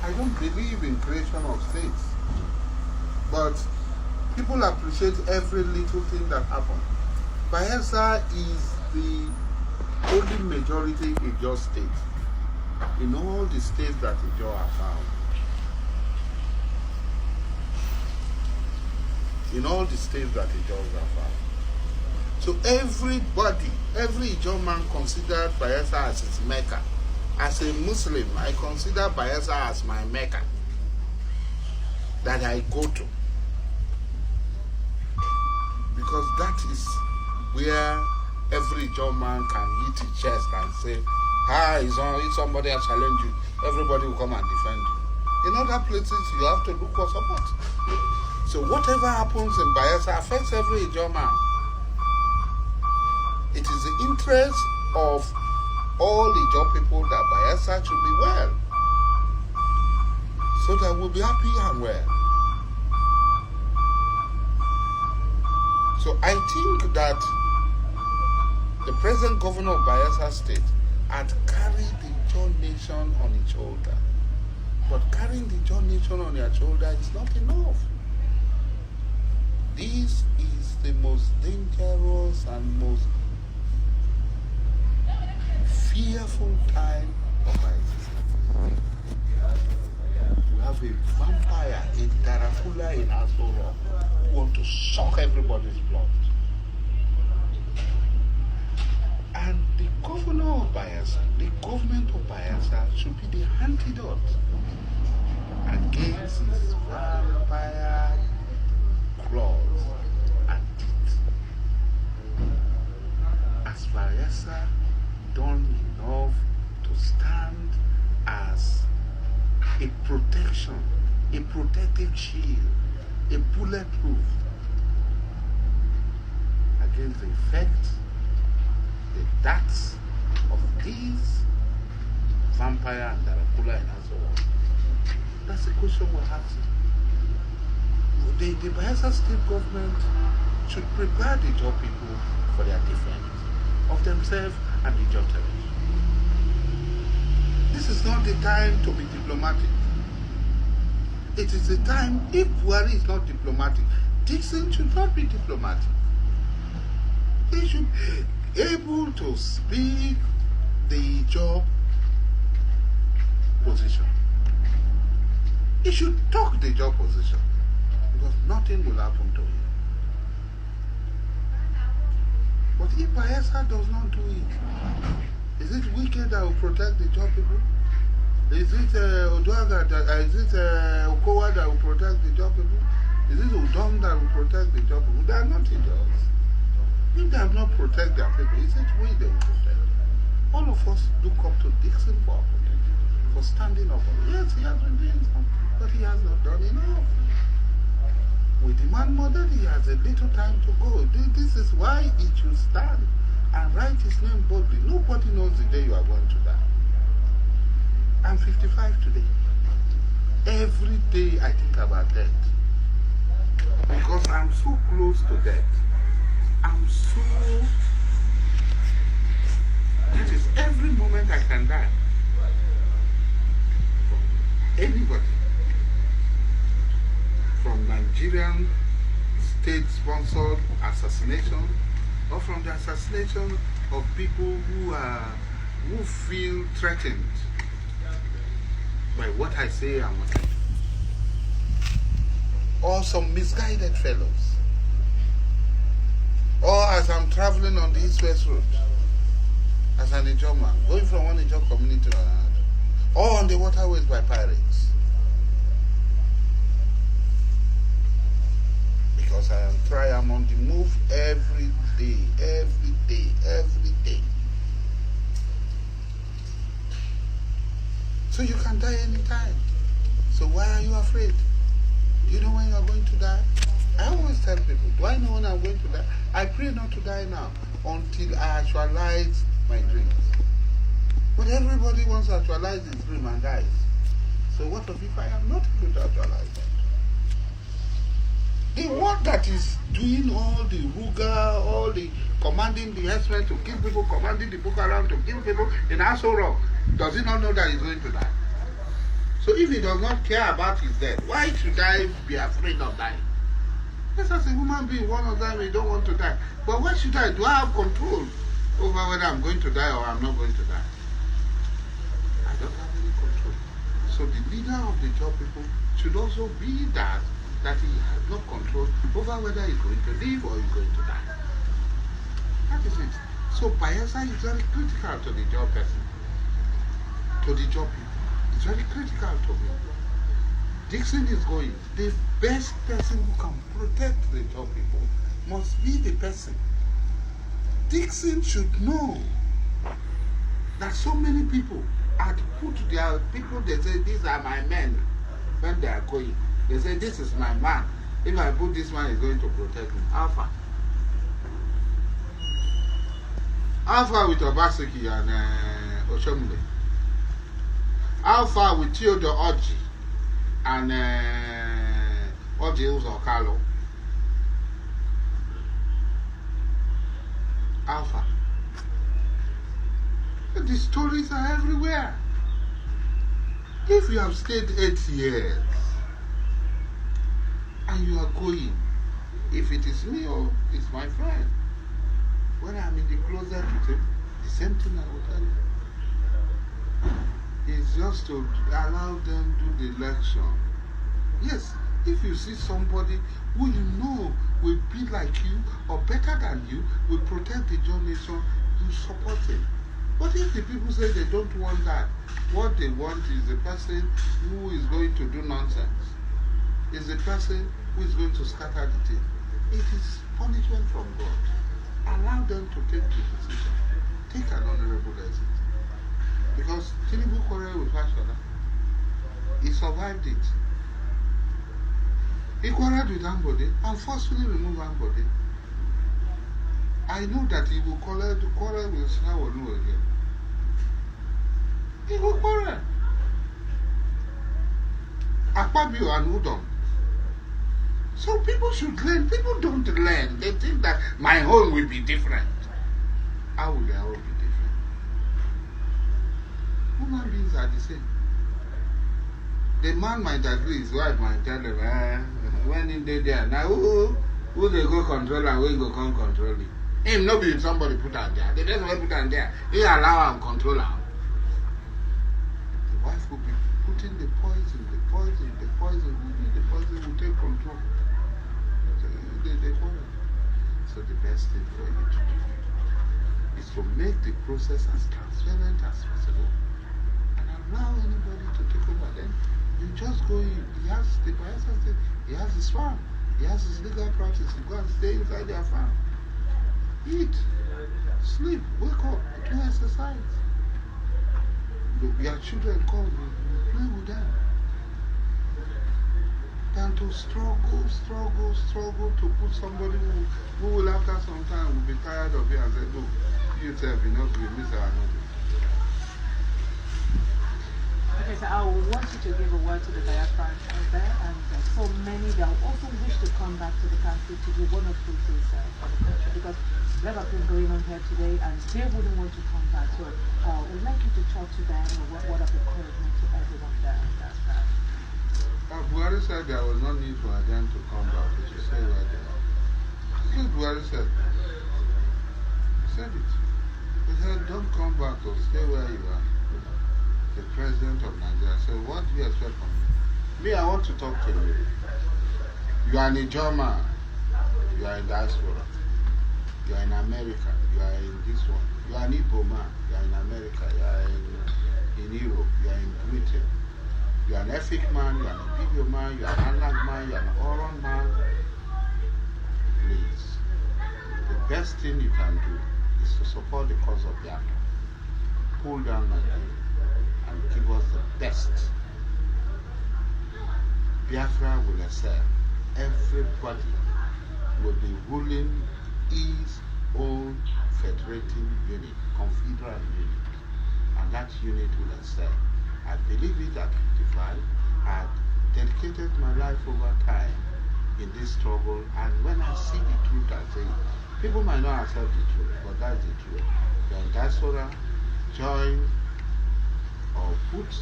I don't believe in creation of states. But people appreciate every little thing that happens. Bayelsa is the only majority Ijaw state in all the states that Ijaw are found. In all the states that Ijaws are found. So everybody, every Ijaw man considered Bayelsa as his Mecca. As a Muslim, I consider Bayelsa as my Mecca that I go to. Because that is where every Ijaw man can hit his chest and say, if somebody has challenged you, everybody will come and defend you. In other places, you have to look for support. So whatever happens in Bayelsa affects every Ijaw man. It is the interest of all Ijaw people that Bayelsa should be well, so that we'll be happy and well. So I think that the present governor of Bayelsa State had carried the Ijaw nation on his shoulder. But carrying the Ijaw nation on your shoulder is not enough. This is the most dangerous and most fearful time of our existence. We have a vampire, a Dracula in Aso Rock, who want to suck everybody's blood. And the governor of Bayelsa, the government of Bayelsa, should be the antidote against his vampire claws and teeth. Has Bayelsa done enough to stand as a protection, a protective shield, a bulletproof against the effects, the darts of these vampire and Dracula and so on? That's the question we're asking. The Bayelsa state government should prepare the Ijaw people for their defense of themselves and the Ijaw territory. This is not the time to be diplomatic. It is the time, if Buhari is not diplomatic, Dixon should not be diplomatic. He should be able to speak the Ijaw position. He should talk the Ijaw position, because nothing will happen to him. But if Bayelsa does not do it, is it Wike that will protect the Ijaw people? Is it Oduaga, is it Okowa that will protect the Ijaw people? Is it Udom that will protect the Ijaw people? They are not Ijaws. If they have not protected their people, is it we they will protect? All of us look up to Dixon for our protection, for standing up. Yes, he has been doing something, but he has not done enough. We demand more that he has a little time to go. This is why he should stand and write his name boldly. Nobody knows the day you are going to die. I'm 55 today. Every day I think about death, because I'm so close to death. It is every moment I can die. From anybody. From Nigerian state-sponsored assassination, or from the assassination of people who feel threatened by what I say and what I do. Or some misguided fellows. Or as I'm traveling on the East-West Road, as an Ijaw man, going from one Ijaw community to another, or on the waterways by pirates. Because I am on the move every day, every day, every day. So you can die anytime. So why are you afraid? Do you know when you are going to die? I always tell people, do I know when I'm going to die? I pray not to die now until I actualize my dreams. But everybody wants to actualize his dream and dies. So what if I am not able to actualize them? The one that is doing all the ruga, all the commanding the herdsmen to kill people, commanding the Boko Haram to kill people in Aso Rock, does he not know that he's going to die? So if he does not care about his death, why should I be afraid of dying? Yes, as a human being, one of them, we don't want to die. But what should I do? Do I have control over whether I'm going to die or I'm not going to die? I don't have any control. So the leader of the job people should also be that he has no control over whether he's going to live or he's going to die. That is it. So bias is very critical to the job person, to the job people. It's very critical to me. Dixon is going. The best person who can protect the job people must be the person. Dixon should know that so many people had put their people, they say, these are my men when they are going. They say, this is my man. If I put this man, he's going to protect me. Alpha. Alpha with Obaseki and Oshomule. Alpha with Theodore Oji and Oji Uzokalo. Alpha. The stories are everywhere. If you have stayed 8 years and you are going, if it is me or it's my friend, when I'm in the closet with him, the same thing I will tell you. It's just to allow them to do the election. Yes, if you see somebody who you know will be like you or better than you, will protect the John nation, you support him. But if the people say they don't want that, what they want is the person who is going to do nonsense, is the person who is going to scatter the thing. It is punishment from God. Allow them to take the decision. Take an honorable exit. Because Tinubu quarreled with Fashola. He survived it. He quarreled with Ambode and forcefully removed Ambode. I know that he will quarrel with Snawonu again. He will quarrel. Akpabio and Udom. So people should learn. People don't learn. They think that my home will be different. How will their home be different? Human beings are the same. The man might agree, his wife might tell him, when in there, now who they go control and we go come control it? Him no be somebody put out there. The person put out there, he allow and control him. The wife will be putting the poison will take control. They quarrel. So the best thing for you to do is to make the process as transparent as possible and allow anybody to take over. Then you just go in. He has the person, he has his farm, he has his legal practice. You go and stay inside their farm. Eat, sleep, wake up, do exercise. Your children come, you play with them. Than to struggle to put somebody who will after some time will be tired of it and say, look, you tell me not to miss our notice. Okay, so I want you to give a word to the Biafrans out there, and so many that also wish to come back to the country to do one or two things for the country, because we have things going on here today and they wouldn't want to come back. So we'd like you to talk to them and what of encouragement to everyone there. Buhari said there was no need for them to come back, but you say where they are. This is what Buhari said. He said it. He said, don't come back or stay where you are. The president of Nigeria said, what do you expect from me? Me, I want to talk to you. You are in German. You are in diaspora. You are in America. You are in this one. You are an Igbo man. You are in America. You are in Europe. You are in Britain. You are an Efik man, you are an Ibibio man, you are an Anag man, you are an Oron man. Please, the best thing you can do is to support the cause of Biafra. Pull down Nigeria and give us the best. Biafra will excel. Everybody will be ruling his own federating unit, confederal unit, and that unit will excel. I believe it at 55. I had dedicated my life over time in this struggle, and when I see the truth, I say, people might not accept the truth, but that's the truth. You're in diaspora, join or put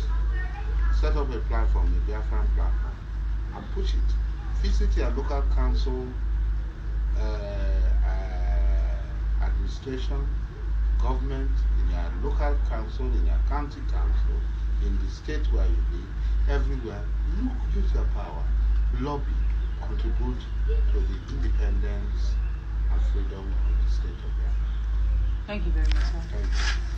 set up a platform, a Biafran platform, and push it. Visit your local council administration, government, in your local council, in your county council, in the state where you live, everywhere. Look, use your power, lobby, contribute to the independence and freedom of the state of Biafra. Thank you very much, sir. Thank you.